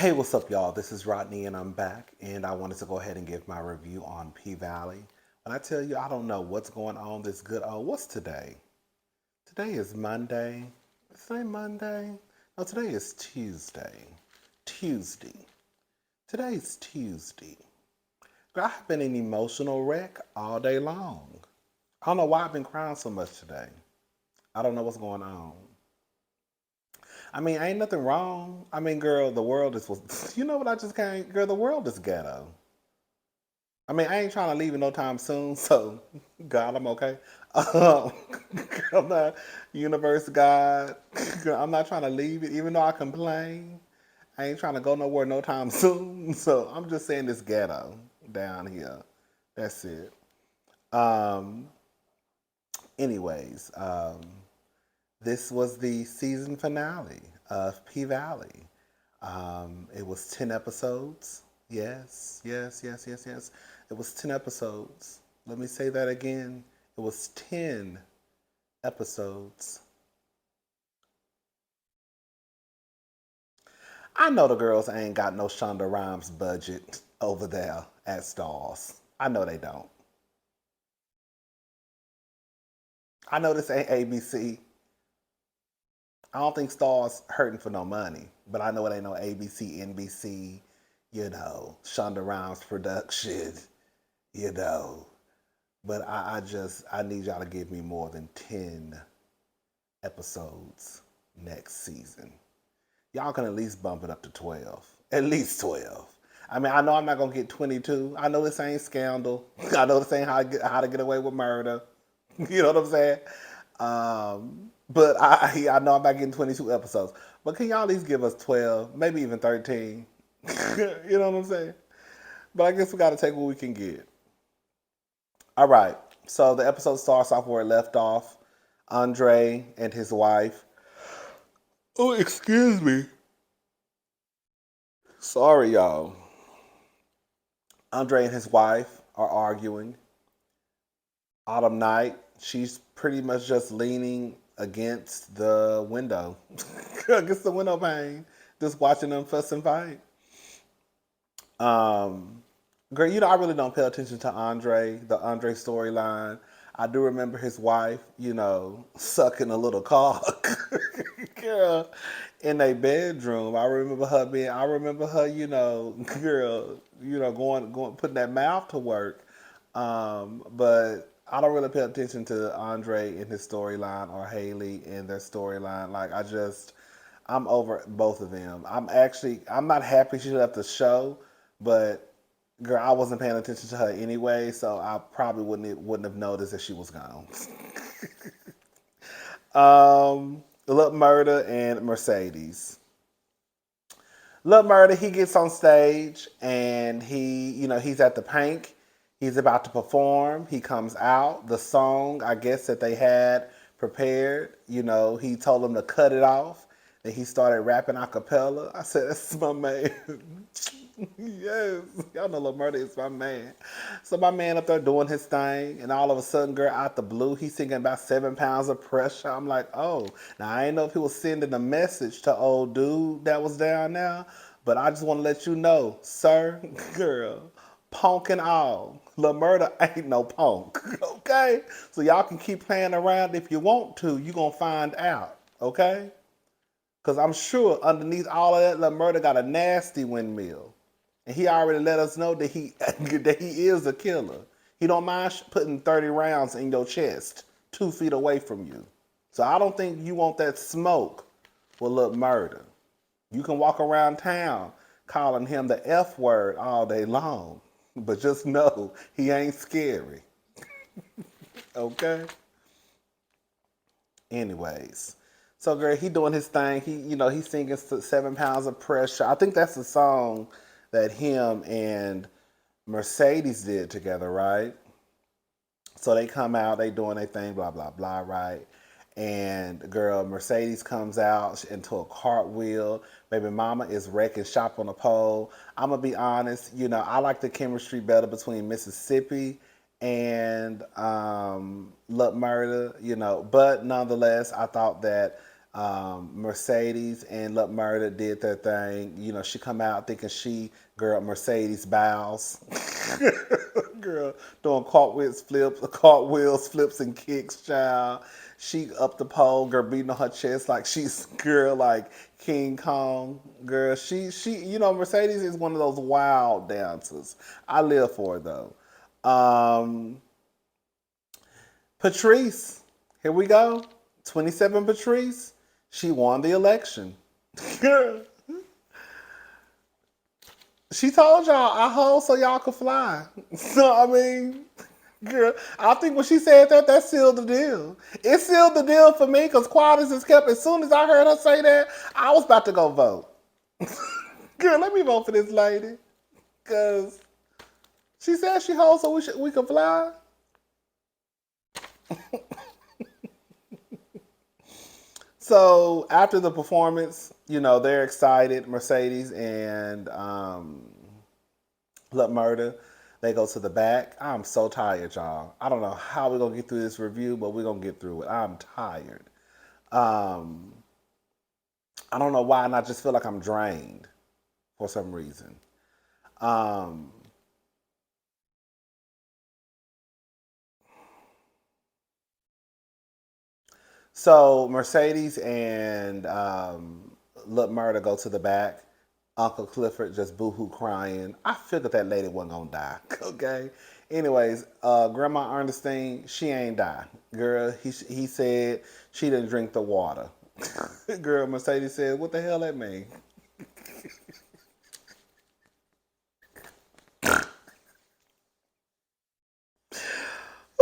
Hey, what's up, y'all? This is Rodney, and I'm back. And I wanted to go ahead and give my review on P Valley. When I tell you I don't know what's going on this good old, what's today? Today is Monday. Is today Monday? No, today is Tuesday. Tuesday. Today's Tuesday. Girl, I've been an emotional wreck all day long. I don't know why I've been crying so much today. I don't know what's going on. I mean, ain't nothing wrong. I mean, girl, the world is, you know what I just can't, girl, the world is ghetto. I mean, I ain't trying to leave it no time soon, so God, I'm okay. Um, I'm not, universe, God, girl, I'm not trying to leave it, even though I complain. I ain't trying to go nowhere no time soon, so I'm just saying this ghetto down here. That's it. Um, anyways, this was the season finale of P Valley. It was 10 episodes. Yes, yes, yes, yes, yes. It was 10 episodes. Let me say that again. It was 10 episodes. I know the girls ain't got no Shonda Rhimes budget over there at Stars. I know they don't. I know this ain't ABC. I don't think Stars hurting for no money, but I know it ain't no ABC, NBC, Shonda Rhimes production, you know. But I need y'all to give me more than 10 episodes next season. Y'all can at least bump it up to 12. At least 12. I mean, I know I'm not gonna get 22. I know this ain't Scandal. I know this ain't how to get away with murder. You know what I'm saying? But I know I'm not getting 22 episodes. But can y'all at least give us 12, maybe even 13? You know what I'm saying? But I guess we got to take what we can get. All right. So the episode starts off where it left off. Andre and his wife. Oh, excuse me. Sorry, y'all. Andre and his wife are arguing. Autumn night. She's pretty much just leaning against the window, against the window pane, just watching them fuss and fight. Um, Girl, I really don't pay attention to the Andre storyline. I do remember his wife, sucking a little cock, girl, in a bedroom. I remember her, girl, going, putting that mouth to work. But I don't really pay attention to Andre and his storyline or Haley and their storyline. I'm over both of them. I'm not happy she left the show, but girl, I wasn't paying attention to her anyway, so I probably wouldn't have noticed that she was gone. Love Murda and Mercedes. Love Murda, he gets on stage and he's at the Pynk. He's about to perform. He comes out. The song, I guess, that they had prepared, he told them to cut it off. Then he started rapping a cappella. I said, that's my man. Yes, y'all know Lil Murda is my man. So my man up there doing his thing, and all of a sudden, girl, out the blue, he's singing about 7 pounds of pressure. I'm like, oh, now I ain't know if he was sending a message to old dude that was down there, but I just want to let you know, sir, girl, punk and all, Lil Murda ain't no punk, okay? So y'all can keep playing around if you want to. You gonna find out, okay? Because I'm sure underneath all of that, Lil Murda got a nasty windmill. And he already let us know that he that he is a killer. He don't mind putting 30 rounds in your chest 2 feet away from you. So I don't think you want that smoke with Lil Murda. You can walk around town calling him the F word all day long. But just know he ain't scary. Okay? Anyways. So girl, he doing his thing. He's singing 7 pounds of pressure. I think that's the song that him and Mercedes did together, right? So they come out, they doing their thing, blah, blah, blah, right? And girl, Mercedes comes out into a cartwheel. Baby mama is wrecking shop on a pole. I'm going to be honest, I like the chemistry better between Mississippi and Love Murder, but nonetheless, I thought that Mercedes and Love Murda did their thing. You know, she come out thinking girl, Mercedes bows. Girl, doing cartwheels, flips, and kicks, child. She up the pole, girl, beating on her chest like she's, girl, like King Kong. Girl, Mercedes is one of those wild dancers. I live for it, though. Um, Patrice, here we go. 27 Patrice, she won the election. Girl, she told y'all, I hold so y'all could fly. So, I mean, girl, I think when she said that sealed the deal. It sealed the deal for me because quiet is kept. As soon as I heard her say that, I was about to go vote. Girl, let me vote for this lady. Because she said she holds so we could fly. So after the performance, they're excited. Mercedes and Let Murda, they go to the back. I'm so tired, y'all. I don't know how we're gonna get through this review, but we're gonna get through it. I'm tired. Um, I don't know why, and I just feel like I'm drained for some reason. Um, so Mercedes and Let Murda go to the back. Uncle Clifford just boohoo crying. I figured that lady wasn't gonna die. Okay. Anyways, Grandma Ernestine, she ain't die. Girl, he said she didn't drink the water. Girl, Mercedes said, "What the hell that mean?"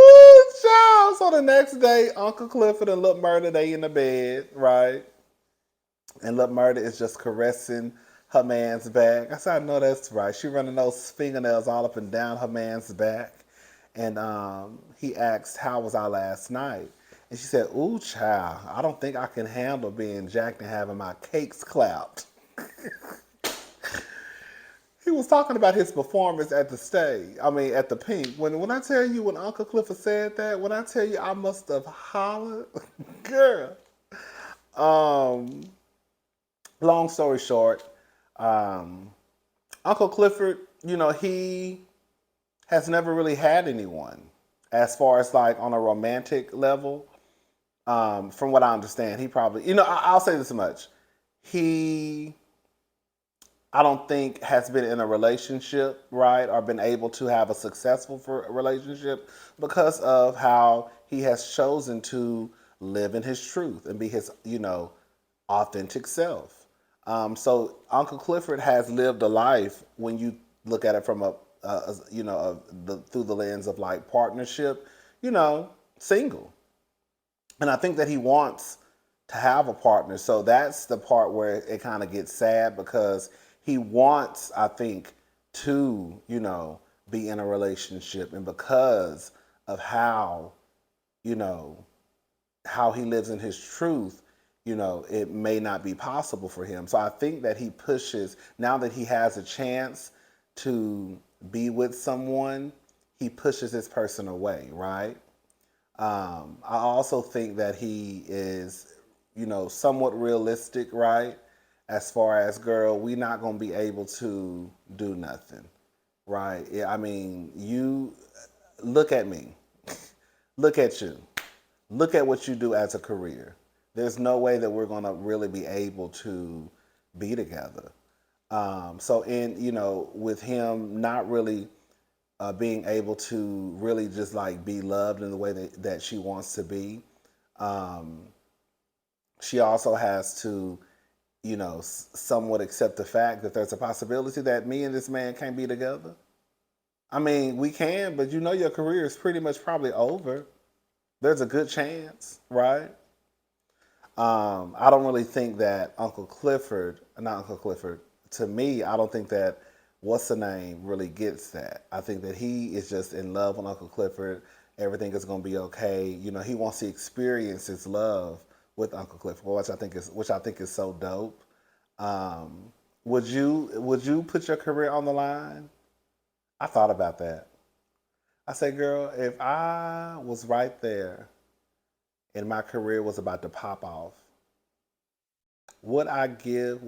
Ooh, child. So the next day, Uncle Clifford and Lil Murda, they in the bed, right? And Lil Murda is just caressing her man's back. I said, I know that's right. She running those fingernails all up and down her man's back. And he asked, how was our last night? And she said, ooh, child, I don't think I can handle being jacked and having my cakes clapped. He was talking about his performance at the stage. I mean, at the Pynk. When I tell you, when Uncle Clifford said that, when I tell you I must have hollered, girl. Um, Long story short, um, Uncle Clifford, he has never really had anyone as far as like on a romantic level. From what I understand, he probably, I'll say this much. He, I don't think has been in a relationship, right, or been able to have a successful relationship because of how he has chosen to live in his truth and be his, authentic self. So Uncle Clifford has lived a life when you look at it from through the lens of like partnership, single. And I think that he wants to have a partner. So that's the part where it kind of gets sad because he wants, I think, to, be in a relationship. And because of you know, how he lives in his truth, it may not be possible for him. So I think that he pushes, now that he has a chance to be with someone, he pushes this person away, right? I also think that he is, somewhat realistic, right? As far as, girl, we not going to be able to do nothing, right? I mean, you look at me, look at you, look at what you do as a career. There's no way that we're going to really be able to be together. So, with him not really being able to really just like be loved in the way that she wants to be. Um, she also has to, somewhat accept the fact that there's a possibility that me and this man can't be together. I mean, we can, but your career is pretty much probably over. There's a good chance, right? I don't really think that not Uncle Clifford, to me, I don't think that what's the name really gets that. I think that he is just in love with Uncle Clifford. Everything is going to be okay. He wants to experience his love with Uncle Clifford, which I think is so dope. Um, would you put your career on the line? I thought about that. I said, girl, if I was right there and my career was about to pop off, Would I give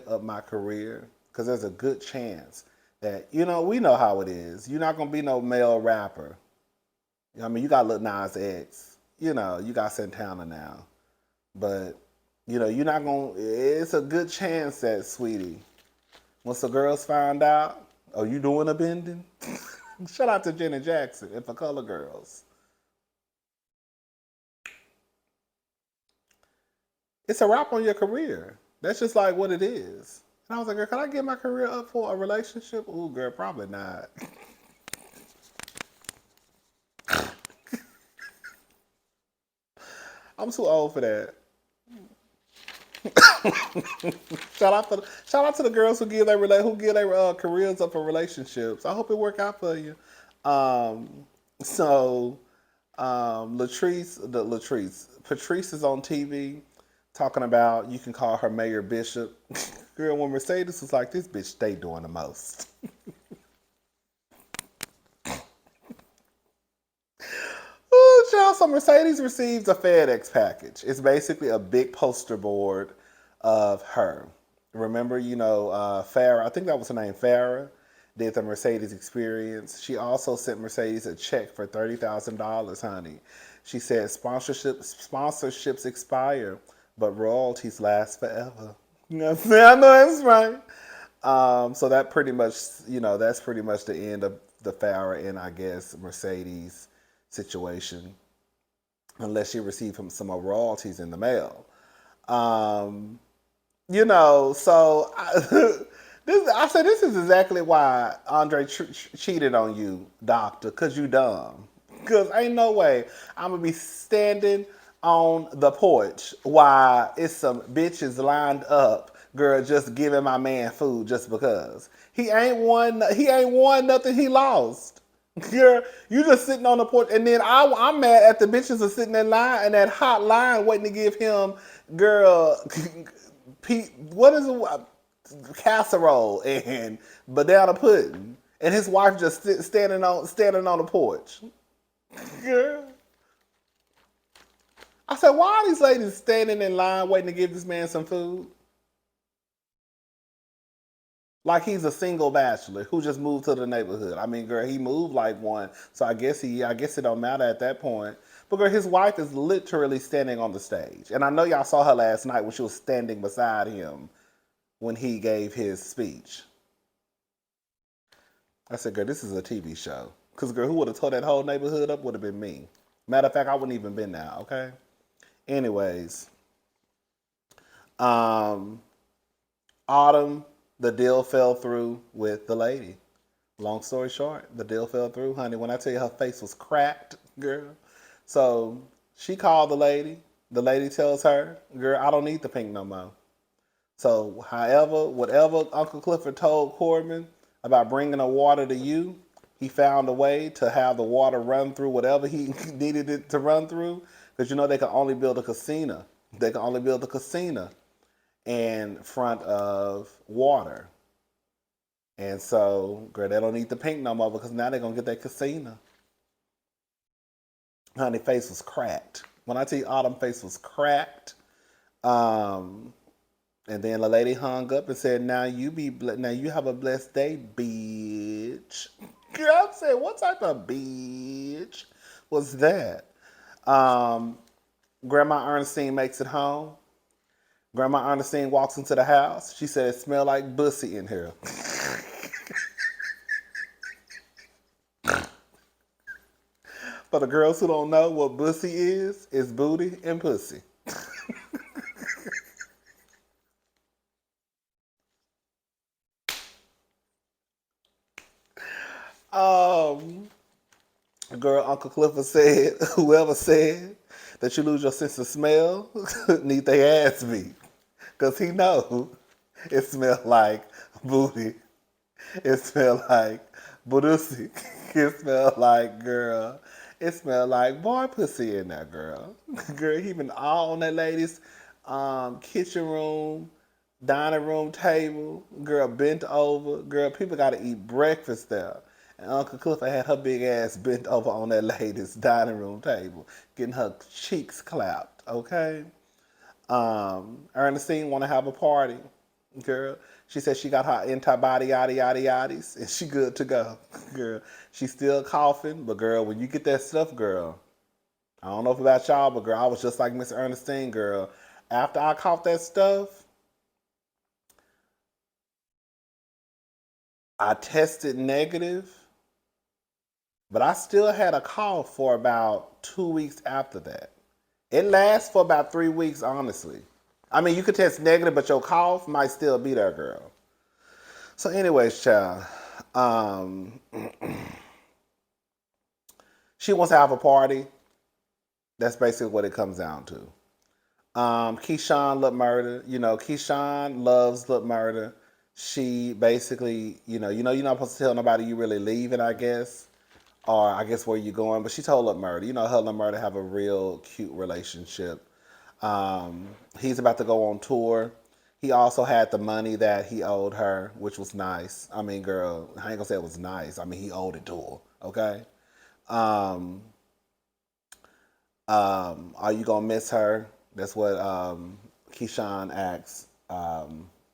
up my career? Because there's a good chance that, we know how it is. You're not gonna be no male rapper. I mean, you got Lil Nas X. You got Santana now. But, you're not gonna. It's a good chance that, sweetie, once the girls find out, oh, you doing a bending? Shout out to Janet Jackson and for Color Girls. It's a wrap on your career. That's just like what it is. And I was like, girl, can I get my career up for a relationship? Ooh, girl, probably not. I'm too old for that. Shout out to the girls who give their careers up for relationships. I hope it work out for you. Um, so Patrice is on TV talking about you can call her Mayor Bishop. Girl, when Mercedes was like, this bitch stay doing the most. Ooh, child, so Mercedes receives a FedEx package. It's basically a big poster board of her. Remember, Farrah, I think that was her name, Farrah, did the Mercedes experience. She also sent Mercedes a check for $30,000, honey. She said sponsorships expire, but royalties last forever. You know what I'm saying? I know that's right. So that's pretty much the end of the Farrah and I guess Mercedes situation, unless she received some more royalties in the mail. Um, so I said this is exactly why Andre cheated on you, doctor, because you dumb. Because ain't no way I'm going to be standing on the porch while it's some bitches lined up, girl, just giving my man food just because. He ain't won nothing, he lost. Girl, you just sitting on the porch, and then I'm mad at the bitches are sitting in line, and that hot line waiting to give him, girl, what is it? Casserole and banana pudding, and his wife just standing on the porch. Girl, I said, why are these ladies standing in line waiting to give this man some food? Like he's a single bachelor who just moved to the neighborhood. I mean, girl, he moved like one, so I guess it don't matter at that point. But girl, his wife is literally standing on the stage, and I know y'all saw her last night when she was standing beside him when he gave his speech. I said, girl, this is a TV show. Because, girl, who would have tore that whole neighborhood up would have been me. Matter of fact, I wouldn't even been now, okay? Anyways, um, Autumn, the deal fell through with the lady. Long story short, the deal fell through, honey. When I tell you her face was cracked, girl. So she called the lady. The lady tells her, girl, I don't need the Pynk no more. So, whatever Uncle Clifford told Corbin about bringing the water to you, he found a way to have the water run through whatever he needed it to run through. Because they can only build a casino. They can only build a casino in front of water. And so, girl, they don't need the Pynk no more because now they're going to get that casino. Honey, face was cracked. When I tell you Autumn face was cracked, um, and then the lady hung up and said, now you have a blessed day, bitch. Girl, I said, what type of bitch was that? Um, Grandma Ernestine makes it home. Grandma Ernestine walks into the house. She said, it smelled like bussy in here. For the girls who don't know what bussy is, it's booty and pussy. Um, Girl, Uncle Clifford said, whoever said that you lose your sense of smell need their ass beat. Because he know it smelled like booty. It smelled like booty. It smelled like, girl, it smelled like boy pussy in there, girl. Girl, he been all on that lady's kitchen room, dining room table. Girl, bent over. Girl, people got to eat breakfast there. And Uncle Clifford had her big ass bent over on that lady's dining room table, getting her cheeks clapped, okay? Ernestine want to have a party, girl. She said she got her antibody yada yada yaddies, and she good to go, girl. She's still coughing, but girl, when you get that stuff, girl, I don't know if about y'all, but girl, I was just like Miss Ernestine, girl. After I coughed that stuff, I tested negative, but I still had a cough for about 2 weeks after that. It lasts for about 3 weeks, honestly. I mean, you could test negative, but your cough might still be there, girl. So, anyways, child, um, she wants to have a party. That's basically what it comes down to. Keyshawn Lip Murder. Keyshawn loves Lip Murder. She basically, you're not supposed to tell nobody you really leaving, I guess, or I guess where you going. But she told Lip Murder. Her and Lip Murder have a real cute relationship. He's about to go on tour. He also had the money that he owed her, which was nice. I mean, girl, I ain't gonna say it was nice. I mean, he owed it to her. Okay. Um, are you gonna miss her? That's what Keyshawn asked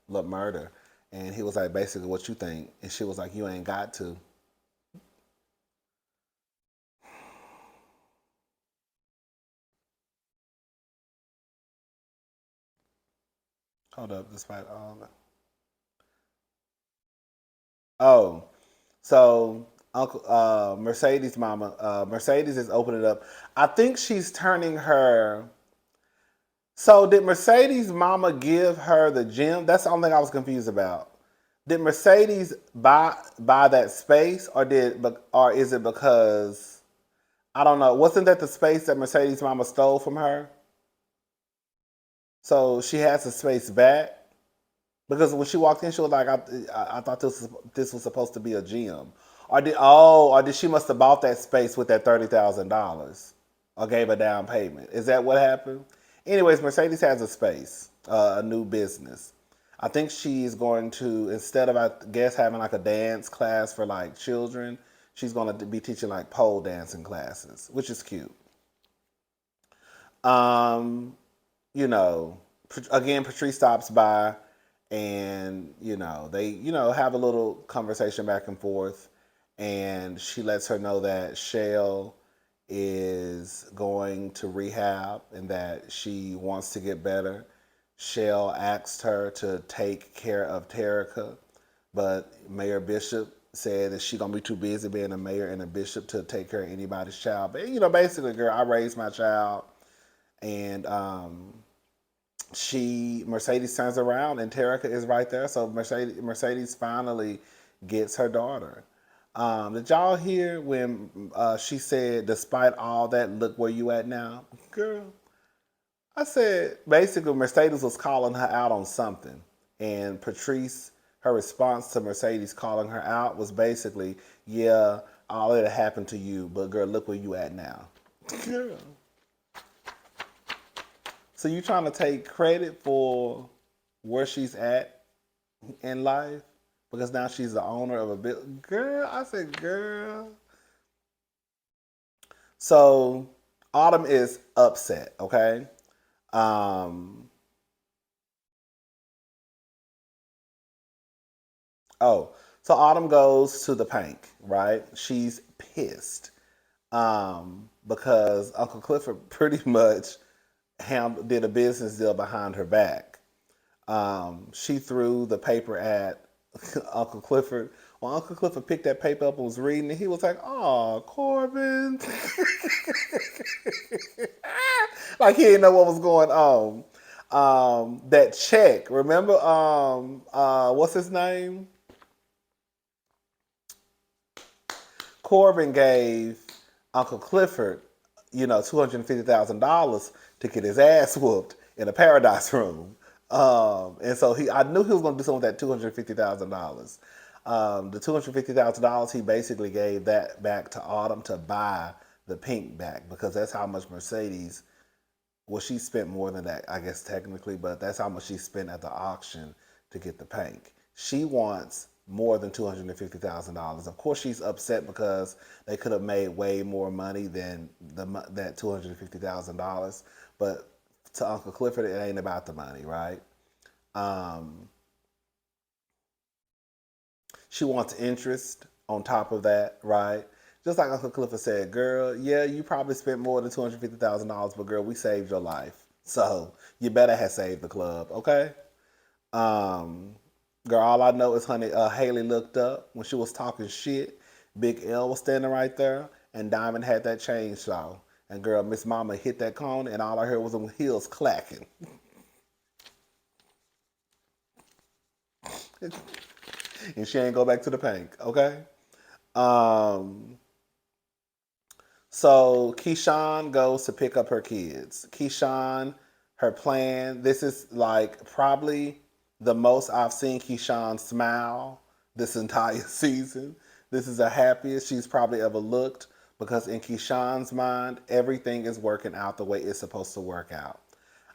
Lil Murder, and he was like, basically, what you think? And she was like, you ain't got to. Hold up, despite all that. Oh, so Uncle Mercedes' mama, Mercedes is opening up. I think she's turning her. So did Mercedes' mama give her the gym? That's the only thing I was confused about. Did Mercedes buy that space, or is it because I don't know? Wasn't that the space that Mercedes' mama stole from her? So she has the space back because when she walked in, she was like, "I thought this was supposed to be a gym." Or did she must have bought that space with that $30,000 or gave a down payment? Is that what happened? Anyways, Mercedes has a space, a new business. I think she's going to, instead of, I guess, having like a dance class for like children, she's going to be teaching like pole dancing classes, which is cute. Um, you know, again, Patrice stops by, and they have a little conversation back and forth, and she lets her know that Shell is going to rehab and that she wants to get better. Shell asked her to take care of Terica, but Mayor Bishop said that she gonna be too busy being a mayor and a bishop to take care of anybody's child. But basically, girl, I raised my child, and Mercedes turns around and Terica is right there. So Mercedes finally gets her daughter. Did y'all hear when she said, "Despite all that, look where you at now, girl"? I said basically Mercedes was calling her out on something, and Patrice, her response to Mercedes calling her out was basically, "Yeah, all that happened to you, but girl, look where you at now." Girl. So you trying to take credit for where she's at in life because now she's the owner of a bit. Girl, I said, girl. So Autumn is upset. Okay. Um. Oh, so Autumn goes to the Pynk. Right. She's pissed. Because Uncle Clifford pretty much did a business deal behind her back. She threw the paper at Uncle Clifford. When Uncle Clifford picked that paper up and was reading it, he was like, "Oh, Corbin," like he didn't know what was going on. That check, remember? What's his name? Corbin gave Uncle Clifford, $250,000 to get his ass whooped in a paradise room. And so I knew he was going to do something with that $250,000. The $250,000 he basically gave that back to Autumn to buy the Pynk back because that's how much Mercedes. Well, she spent more than that, I guess technically, but that's how much she spent at the auction to get the Pynk. She wants more than $250,000. Of course, she's upset because they could have made way more money than that $250,000. But to Uncle Clifford, it ain't about the money, right? Um, she wants interest on top of that, right? Just like Uncle Clifford said, girl, yeah, you probably spent more than $250,000, but girl, we saved your life. So you better have saved the club, okay? Um, Girl, all I know is honey, Haley looked up when she was talking shit. Big L was standing right there, and Diamond had that chainsaw. And girl, Miss Mama hit that cone, and all I heard was them heels clacking. And she ain't go back to the Pynk, okay? Um, so Keyshawn goes to pick up her kids. Keyshawn, her plan, this is like probably the most I've seen Keyshawn smile this entire season. This is the happiest she's probably ever looked because in Keyshawn's mind, everything is working out the way it's supposed to work out.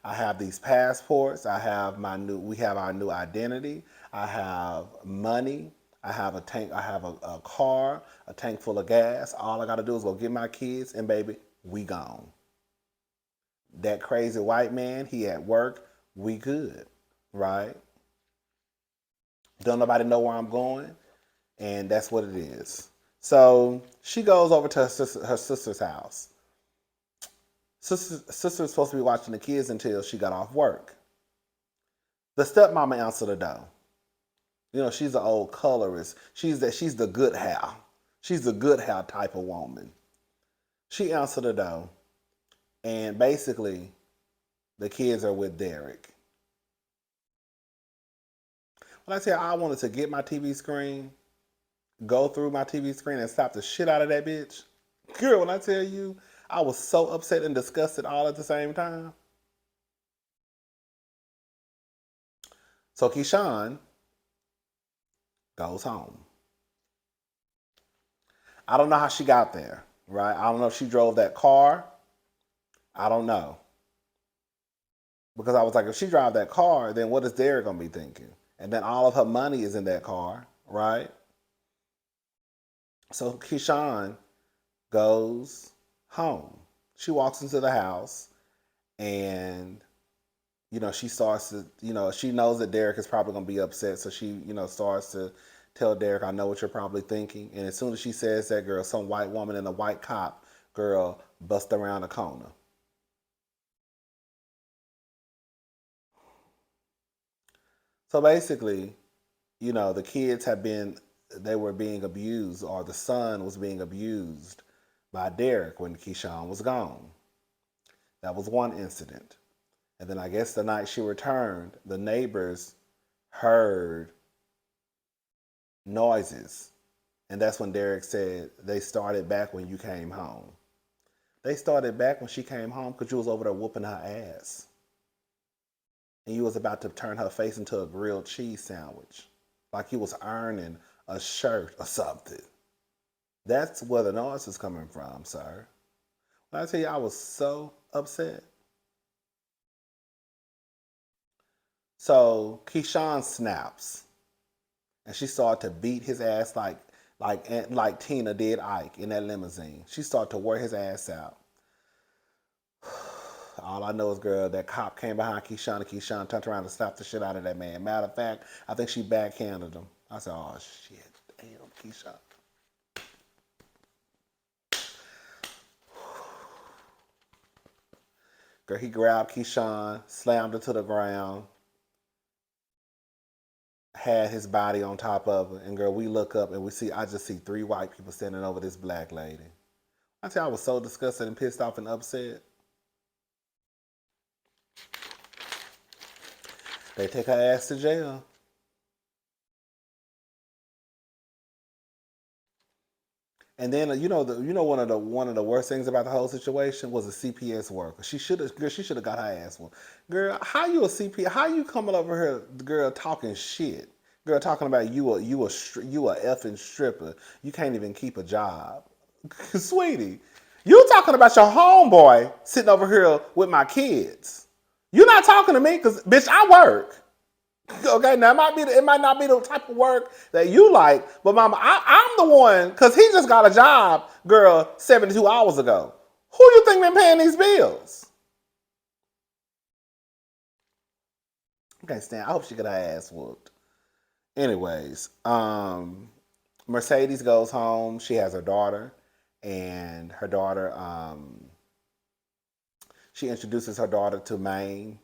I have these passports. We have our new identity. I have money. I have a tank. I have a car, a tank full of gas. All I got to do is go get my kids, and baby, we gone. That crazy white man, he at work. We good, right? Don't nobody know where I'm going, and that's what it is. So she goes over to her sister's house. Sister was supposed to be watching the kids until she got off work. The stepmama answered the door. You know, she's an old colorist. She's the good hair. She's the good hair type of woman. She answered the door, and basically, the kids are with Derek. When I tell you I wanted to get my TV screen, go through my TV screen and slap the shit out of that bitch, girl, when I tell you, I was so upset and disgusted all at the same time. So Keyshawn goes home. I don't know how she got there, right? I don't know if she drove that car. I don't know. Because I was like, if she drive that car, then what is Derek going to be thinking? And then all of her money is in that car, right? So Keyshawn goes home. She walks into the house and, you know, she starts to, you know, she knows that Derek is probably going to be upset. So she, you know, starts to tell Derek, I know what you're probably thinking. And as soon as she says that, girl, some white woman and a white cop, girl, bust around the corner. So basically, you know, the kids they were being abused, or the son was being abused by Derek when Keyshawn was gone. That was one incident. And then I guess the night she returned, the neighbors heard noises. And that's when Derek said, they started back when you came home. They started back when she came home because you was over there whooping her ass. And you was about to turn her face into a grilled cheese sandwich. Like you was ironing a shirt or something. That's where the noise is coming from, sir. When I tell you I was so upset. So Keyshawn snaps. And she started to beat his ass like Tina did Ike in that limousine. She started to wear his ass out. All I know is, girl, that cop came behind Keyshawn and Keyshawn turned around and slapped the shit out of that man. Matter of fact, I think she backhanded him. I said, oh, shit. Damn, Keyshawn. Girl, he grabbed Keyshawn, slammed her to the ground, had his body on top of her. And, girl, we look up and I just see 3 white people standing over this black lady. I tell you, I was so disgusted and pissed off and upset. They take her ass to jail. And then one of the worst things about the whole situation was a CPS worker. She should have got her ass one. Girl, how you a CPS? How you coming over here, girl, talking shit? Girl, talking about you a effing stripper. You can't even keep a job, sweetie. You talking about your homeboy sitting over here with my kids. You're not talking to me because, bitch, I work. Okay, now it might not be the type of work that you like, but mama, I'm the one, because he just got a job, girl, 72 hours ago. Who you think been paying these bills? can't stand. I hope she get her ass whooped. Anyways, Mercedes goes home. She has her daughter, and her daughter, she introduces her daughter to Maine.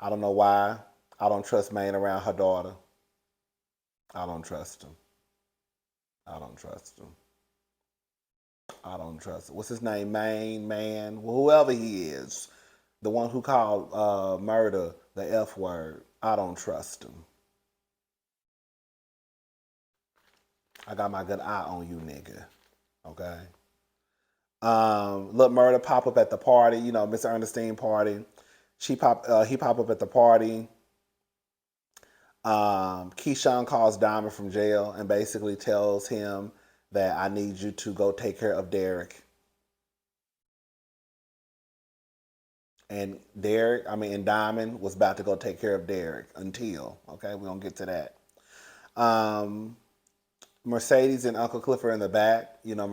I don't know why. I don't trust Maine around her daughter. I don't trust him. I don't trust him. I don't trust him. What's his name? Maine, man, whoever he is, the one who called murder the F word. I don't trust him. I got my good eye on you, nigga. Okay. Look, Murda pop up at the party. You know, Miss Ernestine party. He pop up at the party. Keyshawn calls Diamond from jail and basically tells him that I need you to go take care of Derek. And Diamond was about to go take care of Derek until, okay, we're going to get to that. Mercedes and Uncle Clifford are in the back. You know,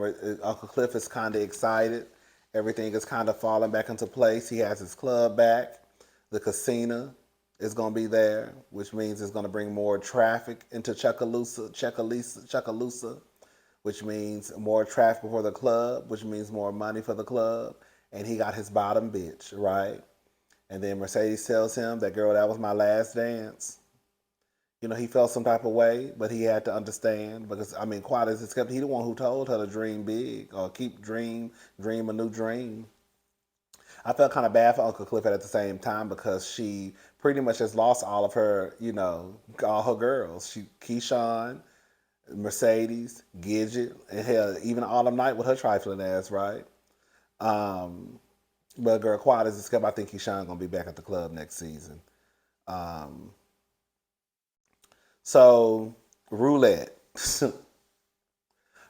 Uncle Cliff is kind of excited. Everything is kind of falling back into place. He has his club back. The casino is going to be there, which means it's going to bring more traffic into Chucalissa, which means more traffic for the club, which means more money for the club. And he got his bottom bitch, right? And then Mercedes tells him that, girl, that was my last dance. You know, he felt some type of way, but he had to understand because, quiet as it's kept, he the one who told her to dream big or dream a new dream. I felt kind of bad for Uncle Clifford at the same time because she pretty much has lost all of her, you know, all her girls. Keyshawn, Mercedes, Gidget, and hell, even Autumn Night with her trifling ass, right? But girl, quiet as it's kept, I think Keyshawn gonna be back at the club next season. So Roulette,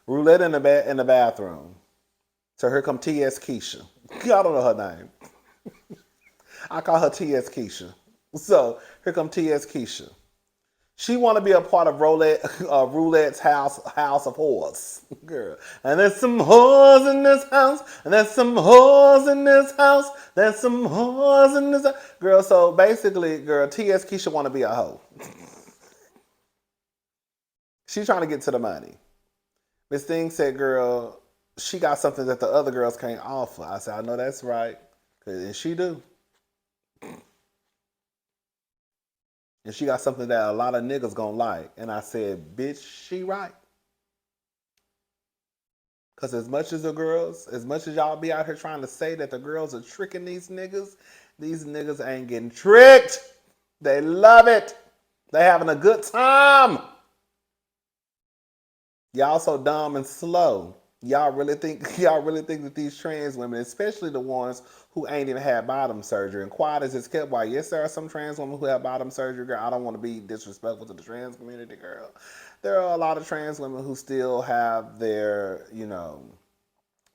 Roulette in the bathroom. So here come T.S. Keisha. I don't know her name. I call her T.S. Keisha. So here come T.S. Keisha. She want to be a part of Roulette's house of whores, girl. And there's some whores in this house. And there's some whores in this house. There's some whores in this house. Girl, so basically, girl, T.S. Keisha want to be a hoe. She's trying to get to the money. Miss Thing said, girl, she got something that the other girls can't offer. I said, I know that's right. And she do. And she got something that a lot of niggas gonna like. And I said, bitch, she right. Because as much as y'all be out here trying to say that the girls are tricking these niggas ain't getting tricked. They love it. They having a good time. Y'all so dumb and slow. Y'all really think that these trans women, especially the ones who ain't even had bottom surgery, and quiet as it's kept, why yes, there are some trans women who have bottom surgery, girl. I don't want to be disrespectful to the trans community, girl. There are a lot of trans women who still have their, you know,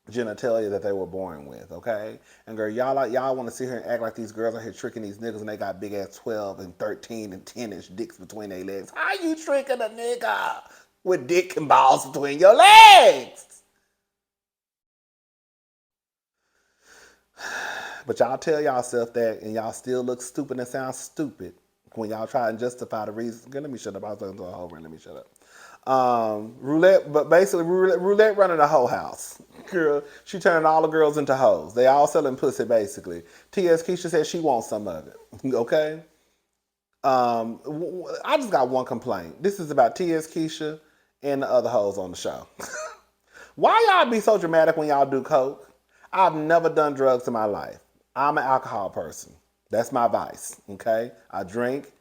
genitalia that they were born with, okay? And girl, y'all want to sit here and act like these girls are here tricking these niggas and they got big ass 12 and 13 and 10-inch dicks between their legs. How you tricking a nigga with dick and balls between your legs? But y'all tell y'allself that and y'all still look stupid and sound stupid when y'all try and justify the reason. Girl, let me shut up. I was talking to a whole room. Let me shut up. Roulette, but basically Roulette running the whole house. Girl, she turning all the girls into hoes. They all selling pussy basically. T.S. Keisha said she wants some of it. Okay? I just got one complaint. This is about T.S. Keisha and the other hoes on the show. Why y'all be so dramatic when y'all do coke? I've never done drugs in my life. I'm an alcohol person. That's my vice, okay? I drink.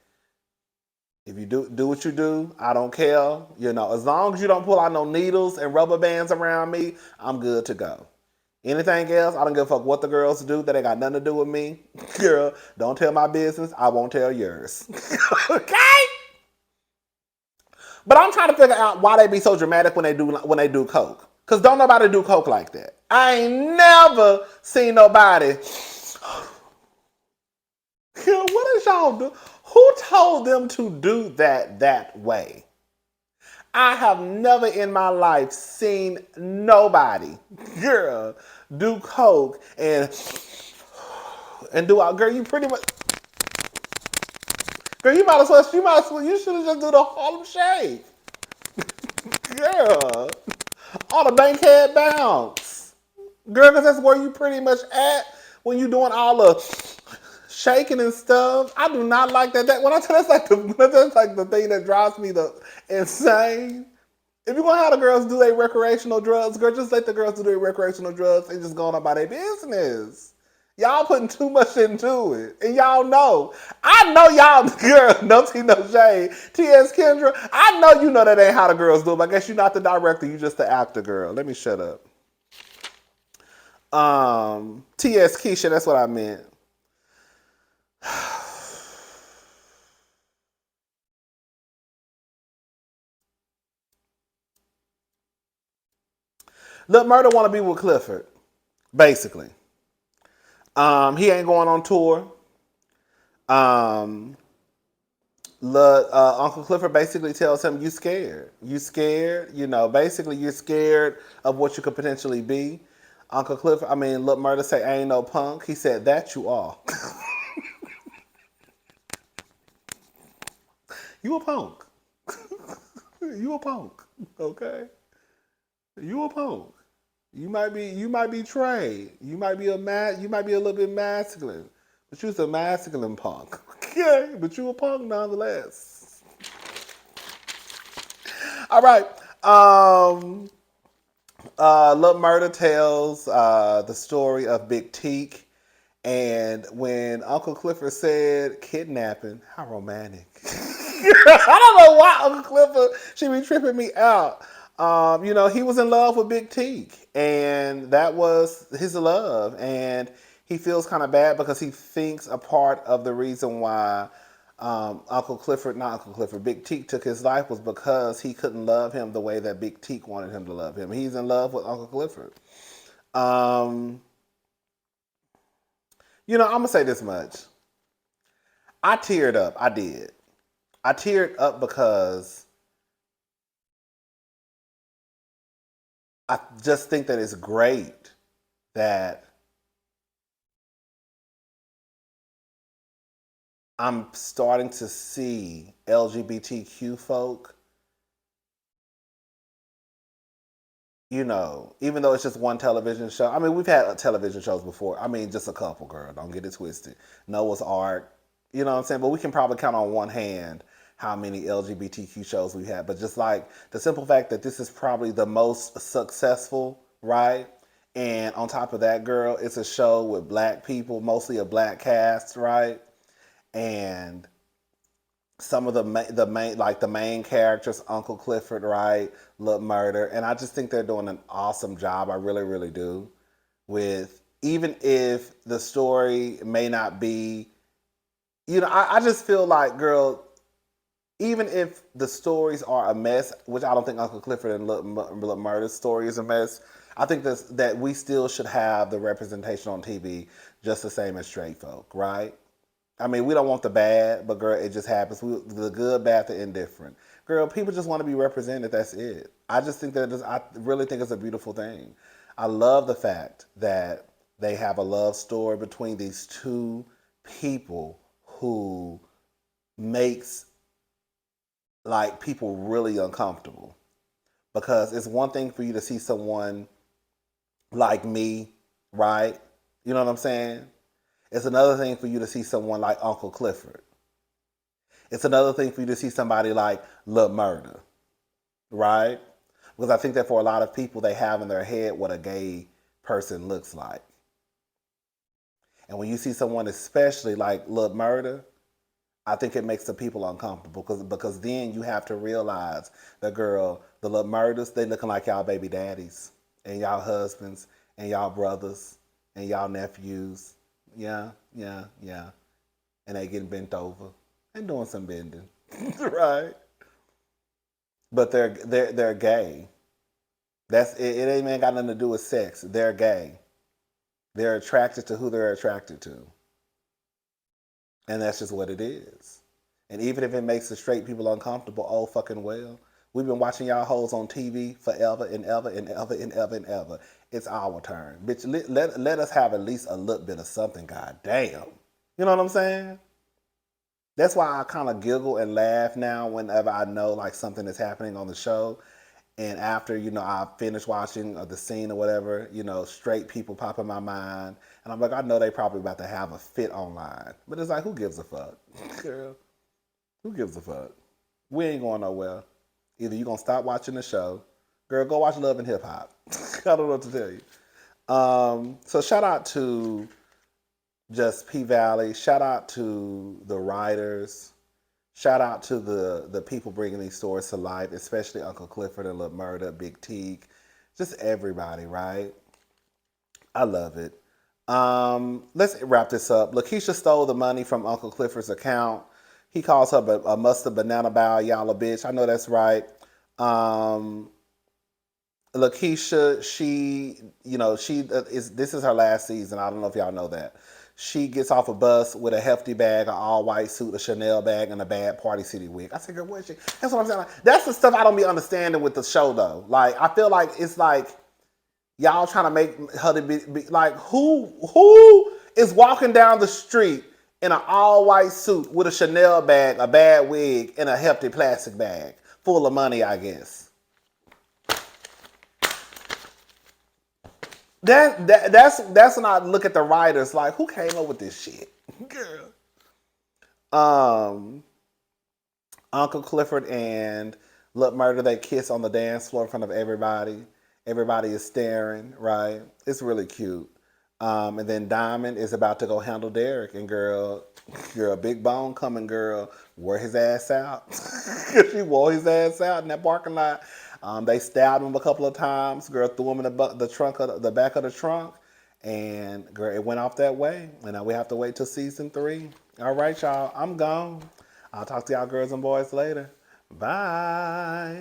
If you do what you do, I don't care. You know, as long as you don't pull out no needles and rubber bands around me, I'm good to go. Anything else, I don't give a fuck what the girls do. That ain't got nothing to do with me. Girl, don't tell my business. I won't tell yours. Okay? But I'm trying to figure out why they be so dramatic when they do coke. Cause don't nobody do coke like that. I ain't never seen nobody. What is y'all do? Who told them to do that way? I have never in my life seen nobody, girl, do coke and do girl. You pretty much, Girl, you should have just do the Harlem Shake. Girl. All the Bankhead bounce. Girl, because that's where you pretty much at when you doing all the shaking and stuff. I do not like that. When I tell that's like the thing that drives me the insane. If you're gonna have the girls do their recreational drugs, girl, just let the girls do their recreational drugs and just go on about their business. Y'all putting too much into it. And y'all know. I know y'all, girl, no tea, no shade. T.S. Kendra, I know you know that ain't how the girls do it, but I guess you're not the director, you just the actor, girl. Let me shut up. T.S. Keyshawn, that's what I meant. Look, Murda want to be with Clifford, basically. He ain't going on tour. Uncle Clifford basically tells him, you scared. You scared, basically you're scared of what you could potentially be. Look, Murda say, I ain't no punk. He said, that you are. You a punk. You a punk. Okay? You a punk. You might be Trey. You might be a little bit masculine. But you's a masculine punk. Okay? But you a punk nonetheless. All right. Lil Murda tells the story of Big Teak. And when Uncle Clifford said kidnapping, how romantic. I don't know why Uncle Clifford should be tripping me out. He was in love with Big Teak, and that was his love. And he feels kind of bad because he thinks a part of the reason why Big Teak took his life was because he couldn't love him the way that Big Teak wanted him to love him. He's in love with Uncle Clifford. I'm going to say this much. I teared up. I did. I teared up because I just think that it's great that I'm starting to see LGBTQ folk, even though it's just one television show. I mean, we've had television shows before. I mean, just a couple, girl. Don't get it twisted. Noah's Ark. You know what I'm saying? But we can probably count on one hand how many LGBTQ shows we've had. But just like the simple fact that this is probably the most successful, right? And on top of that, girl, it's a show with black people, mostly a black cast, right? And some of the main characters, Uncle Clifford, right, Lil Murda, and I just think they're doing an awesome job. I really, really do. With even if the story may not be, I just feel like, girl, even if the stories are a mess, which I don't think Uncle Clifford and Lil Murda's story is a mess, I think that we still should have the representation on TV just the same as straight folk, right? I mean, we don't want the bad, but girl, it just happens. The good, bad, the indifferent. Girl, people just want to be represented. That's it. I just think I really think it's a beautiful thing. I love the fact that they have a love story between these two people who makes like people really uncomfortable. Because it's one thing for you to see someone like me, right? You know what I'm saying? It's another thing for you to see someone like Uncle Clifford. It's another thing for you to see somebody like Lil Murda, right? Because I think that for a lot of people, they have in their head what a gay person looks like. And when you see someone especially like Lil Murda, I think it makes the people uncomfortable because then you have to realize the Lil Murdas, they looking like y'all baby daddies and y'all husbands and y'all brothers and y'all nephews. Yeah. And they getting bent over and doing some bending, right? But they're gay. That's it. It ain't even got nothing to do with sex. They're gay. They're attracted to who they're attracted to, and that's just what it is. And even if it makes the straight people uncomfortable, oh fucking well. We've been watching y'all hoes on TV forever and ever and ever and ever and ever. It's our turn. Bitch, let us have at least a little bit of something, god damn. You know what I'm saying? That's why I kind of giggle and laugh now whenever I know like something is happening on the show. And after, I finish watching the scene or whatever, straight people pop in my mind. And I'm like, I know they probably about to have a fit online. But it's like, who gives a fuck? Girl, who gives a fuck? We ain't going nowhere. Either you going to stop watching the show. Girl, go watch Love and Hip Hop. I don't know what to tell you. So shout out to just P Valley. Shout out to the writers. Shout out to the people bringing these stories to life, especially Uncle Clifford and Lil Murda, Big Teague, just everybody, right? I love it. Let's wrap this up. Lakeisha stole the money from Uncle Clifford's account. He calls her a mustard banana bow, y'all a bitch. I know that's right. Um, Lakeisha, this is her last season. I don't know if y'all know that. She gets off a bus with a hefty bag, an all-white suit, a Chanel bag, and a bad Party City wig. I said, girl, what is she? That's what I'm saying. Like, that's the stuff I don't be understanding with the show, though. Like, I feel like it's like y'all trying to make her to be like, who is walking down the street in an all-white suit with a Chanel bag, a bad wig, and a hefty plastic bag full of money, I guess. That's when I look at the writers like, who came up with this shit, girl? Uncle Clifford and Lil Murda, they kiss on the dance floor in front of everybody. Everybody is staring, right? It's really cute. And then Diamond is about to go handle Derek, and girl, big bone coming, girl, wore his ass out. She wore his ass out in that parking lot. They stabbed him a couple of times. Girl threw him in the back of the trunk, and girl, it went off that way. And now we have to wait till season 3. All right, y'all, I'm gone. I'll talk to y'all girls and boys later. Bye.